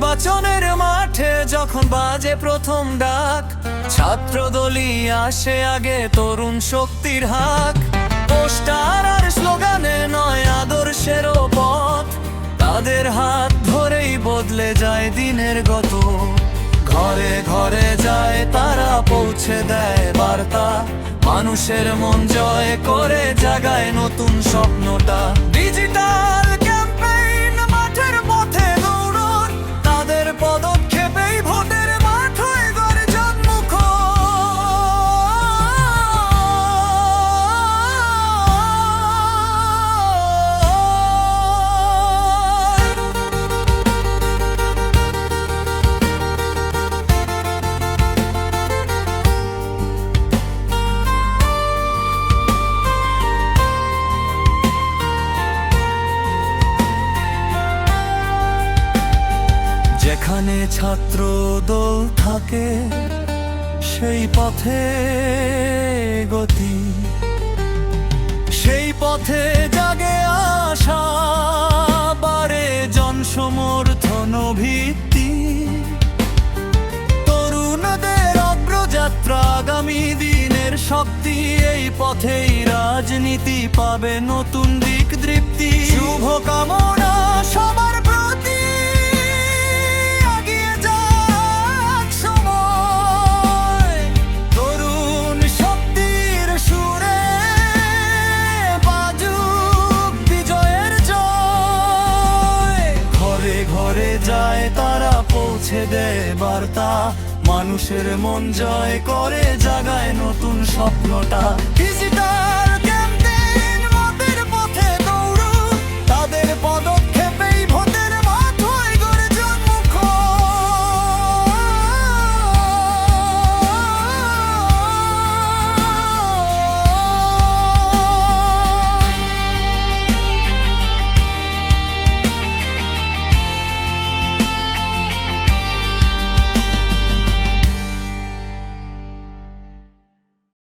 নির্বাচনের মাঠে যখন বাজে প্রথম ডাক, ছাত্রদলই আসে আগে, তরুণ শক্তির হাক। পোস্টার আর স্লোগানে নয়, আদর্শেরও পথ, তাদের হাত ধরেই বদলে যায় দিনের গত। ঘরে ঘরে যায় তারা, পৌঁছে দেয় বার্তা, মানুষের মন জয় করে জাগায় নতুন স্বপ্নটা। ডিজিটাল ক্যাম্পেইন, মাঠের পথে দৌড়ন, তাদের পদক্ষেপেই ভোটের মাঠ হয়ে গর্জন মুখর। যেখানে ছাত্র দল থাকে, সেই পথে গতি, সেই পথে জাগে আশা, বাড়ে জনসমর্থন ভিত্তি। তরুণদের অগ্রযাত্রা, আগামী দিনের শক্তি, এই পথেই রাজনীতি পাবে নতুন দিক দৃপ্তি। শুভ কামনা সবার প্রতি, যায় তারা, পৌঁছে দেয় বার্তা, মানুষের মন জয় করে জাগায় নতুন স্বপ্নটা। ডিজিটাল